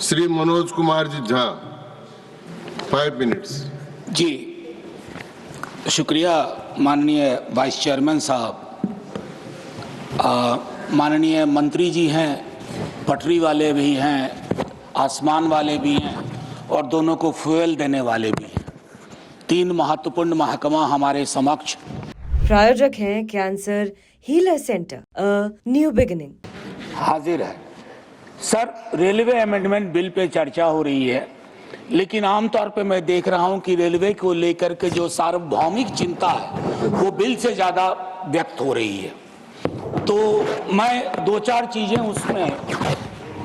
Shri Manoj Kumar ji Jha, 5 minutes. जी शुक्रिया माननीय vice chairman साहब। माननीय मंत्री जी हैं, पटरी वाले भी हैं, आसमान वाले भी हैं और दोनों को फ्यूल देने वाले भी हैं। 3 महत्वपूर्ण महकमा हमारे समक्ष प्रायोजक हैं cancer healer centre, new beginning, हाजिर है। Sir, railway amendment bill pay चर्चा हो रही है, लेकिन आमतौर पे मैं देख रहा हूं कि रेलवे को लेकर के जो सार्वभौमिक चिंता है वो बिल से ज़्यादा व्यक्त हो रही है। तो मैं 2-4 चीज़ें उसमें,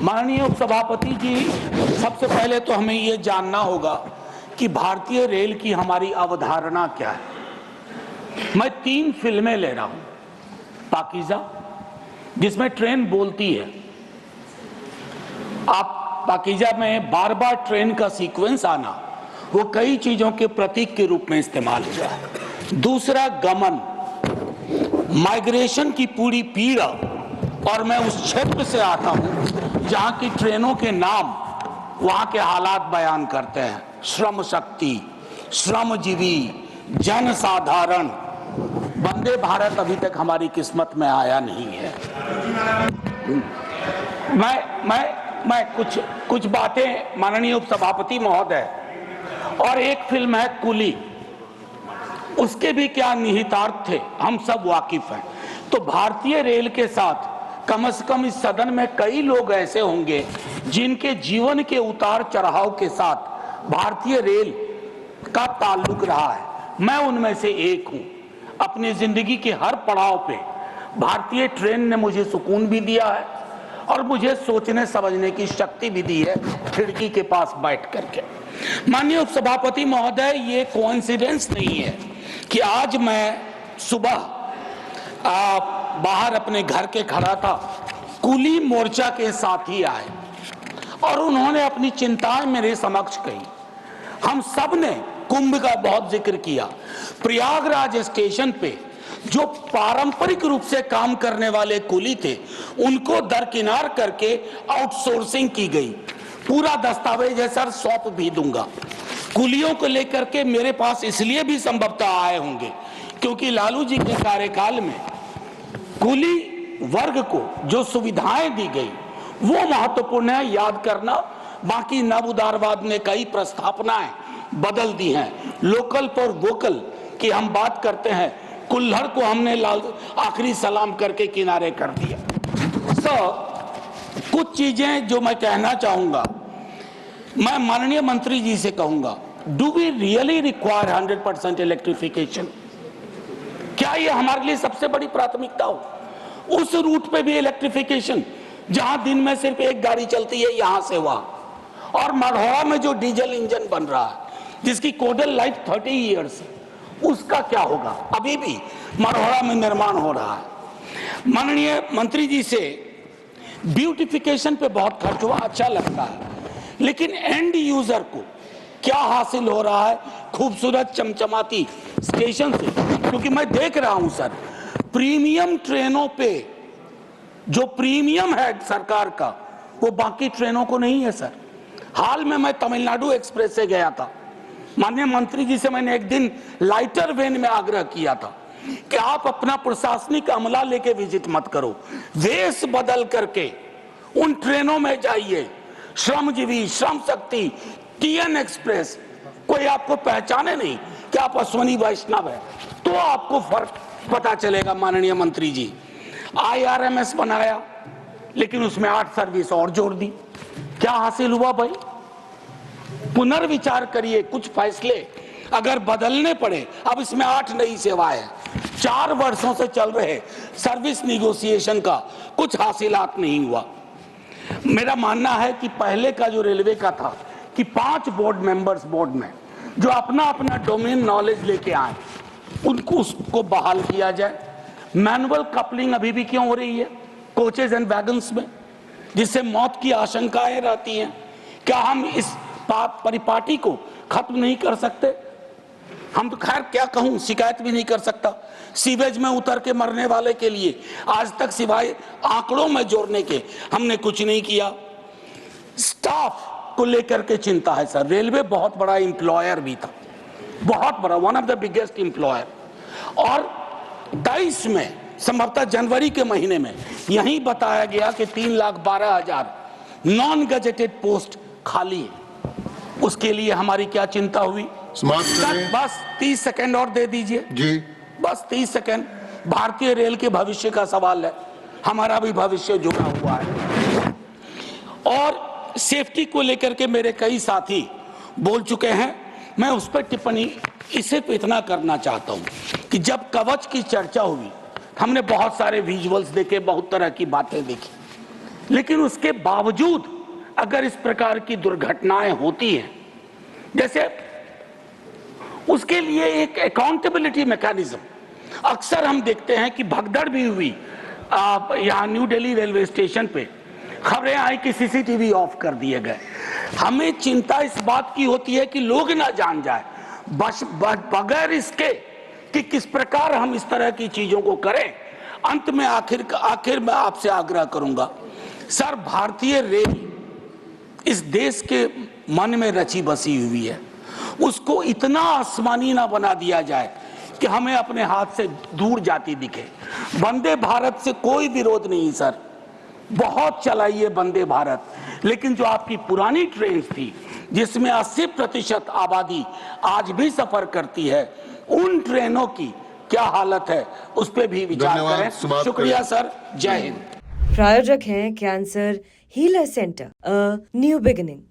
माननीय उपसभापति जी, सबसे पहले तो हमें ये जानना होगा कि भारतीय रेल की हमारी अवधारणा क्या है। मैं 3 फिल्में ले रहा हूँ। पाकीज़ा, जिसमें ट्रेन बोलती है, आप पाकीज़ा में बार बार ट्रेन का सीक्वेंस आना वो कई चीजों के प्रतीक के रूप में इस्तेमाल हुआ है। दूसरा, गमन, माइग्रेशन की पूरी पीड़ा, और मैं उस क्षेत्र से आता हूं जहां की ट्रेनों के नाम वहां के हालात बयान करते हैं। श्रम शक्ति, श्रमजीवी, जनसाधारण। वंदे भारत अभी तक हमारी किस्मत में आया नहीं है। मैं कुछ बातें, माननीय उपसभापति महोदय, और एक फिल्म है कूली, उसके भी क्या निहितार्थ थे हम सब वाकिफ हैं। तो भारतीय रेल के साथ कम से कम इस सदन में कई लोग ऐसे होंगे जिनके जीवन के उतार चढ़ाव के साथ भारतीय रेल का ताल्लुक रहा है। मैं उनमें से एक हूं। अपनी जिंदगी के हर पड़ाव पे भारतीय ट्रेन ने मुझे सुकून भी दिया है और मुझे सोचने समझने की शक्ति भी दी है, खिड़की के पास बैठ करके। माननीय उपसभापति महोदय, ये कोइंसिडेंस नहीं है कि आज मैं सुबह बाहर अपने घर के खड़ा था, कूली मोर्चा के साथी आए और उन्होंने अपनी चिंताएं मेरे समक्ष कही। हम सब ने कुंभ का बहुत जिक्र किया। प्रयागराज स्टेशन पे जो पारंपरिक रूप से काम करने वाले कुली थे, उनको दरकिनार करके आउटसोर्सिंग की गई। पूरा दस्तावेज है सर, सौंप भी दूंगा। कुलियों को लेकर के मेरे पास इसलिए भी संभवतः आए होंगे क्योंकि लालू जी के कार्यकाल में कुली वर्ग को जो सुविधाएं दी गई वो महत्वपूर्ण है, याद करना। बाकी नव उदारवाद ने कई प्रस्थापनाएं बदल दी हैं। लोकल पर वोकल की हम बात करते हैं, कुल्हड़ को हमने आखिरी सलाम करके किनारे कर दिया। कुछ चीजें जो मैं कहना चाहूंगा, मैं माननीय मंत्री जी से कहूंगा, do we really require 100% electrification? क्या ये हमारे लिए सबसे बड़ी प्राथमिकता हो? उस रूट पे भी इलेक्ट्रिफिकेशन जहां दिन में सिर्फ एक गाड़ी चलती है यहां से वहां, और मढ़ौरा में जो डीजल इंजन बन रहा है जिसकी कोडल लाइफ 30 ईयर्स है, उसका क्या होगा? अभी भी मढ़ौरा में निर्माण हो रहा है। माननीय मंत्री जी से ब्यूटिफिकेशन पे बहुत खर्च हुआ, अच्छा लगता है, लेकिन एंड यूजर को क्या हासिल हो रहा है खूबसूरत चमचमाती स्टेशन से? क्योंकि मैं देख रहा हूं सर, प्रीमियम ट्रेनों पे जो प्रीमियम है सरकार का, वो बाकी ट्रेनों को नहीं है सर। हाल में मैं तमिलनाडु एक्सप्रेस से गया था। माननीय मंत्री जी से मैंने एक दिन लाइटर वेन में आग्रह किया था कि आप अपना प्रशासनिक अमला लेके विजिट मत करो, वेश बदल करके उन ट्रेनों में जाइए। श्रमजीवी, श्रम शक्ति, टीएन एक्सप्रेस, कोई आपको पहचाने नहीं कि आप अश्वनी वैष्णव है, तो आपको फर्क पता चलेगा। माननीय मंत्री जी, IRMS बनाया, लेकिन उसमें 8 सर्विस और जोड़ दी। क्या हासिल हुआ भाई? पुनर्विचार करिए, कुछ फैसले अगर बदलने पड़े। अब इसमें 8 नई सेवाएं हैं। 4 वर्षों से चल रहे सर्विस निगोशिएशन का कुछ हासिलात नहीं हुआ। मेरा मानना है कि पहले का जो रेलवे का था कि 5 बोर्ड मेंबर्स बोर्ड में जो अपना अपना डोमेन नॉलेज लेके आए, उनको उसको बहाल किया जाए। मैनुअल कपलिंग अभी भी क्यों हो रही है कोचेज एंड वैगन्स में, जिससे मौत की आशंकाएं रहती हैं? क्या हम इस परिपाटी को खत्म नहीं कर सकते? हम तो खैर क्या कहूं, शिकायत भी नहीं कर सकता। सीवेज में उतर के मरने वाले के लिए आज तक सिवाय आंकड़ों में जोड़ने के हमने कुछ नहीं किया। स्टाफ को लेकर के चिंता है सर। रेलवे बहुत बड़ा एम्प्लॉयर भी था, बहुत बड़ा, one of the biggest employer. और 23 में संभवतः जनवरी के महीने में यही बताया गया कि 3,12,000 नॉन गजेटेड पोस्ट खाली है। उसके लिए हमारी क्या चिंता हुई? समाप्त सर करें। बस 30 सेकंड और दे दीजिए जी, बस 30 सेकंड। भारतीय रेल के भविष्य का सवाल है, हमारा भी भविष्य जुड़ा हुआ है। और सेफ्टी को लेकर के मेरे कई साथी बोल चुके हैं, मैं उस पर टिप्पणी सिर्फ इतना करना चाहता हूं कि जब कवच की चर्चा हुई, हमने बहुत सारे विजुअल्स देखे, बहुत तरह की बातें देखी, लेकिन उसके बावजूद अगर इस प्रकार की दुर्घटनाएं होती हैं, जैसे उसके लिए एक अकाउंटेबिलिटी मैकेनिज्म, अक्सर हम देखते हैं कि भगदड़ भी हुई यहाँ न्यू दिल्ली रेलवे स्टेशन पे, खबरें आई कि सीसीटीवी ऑफ कर दिए गए। हमें चिंता इस बात की होती है कि लोग ना जान जाए, बस बगैर इसके कि किस प्रकार हम इस तरह की चीजों को करें। अंत में आखिर मैं आपसे आग्रह करूंगा सर, भारतीय रेल इस देश के मन में रची बसी हुई है, उसको इतना आसमानी ना बना दिया जाए कि हमें अपने हाथ से दूर जाती दिखे। वंदे भारत से कोई विरोध नहीं सर, बहुत चलाइए वंदे भारत, लेकिन जो आपकी पुरानी ट्रेन थी जिसमें 80% आबादी आज भी सफर करती है, उन ट्रेनों की क्या हालत है उस पर भी विचार धन्यवाद, करें। समाप्त शुक्रिया करें। सर, जय हिंद। प्रायोजक हैं cancer healer centre, a new beginning.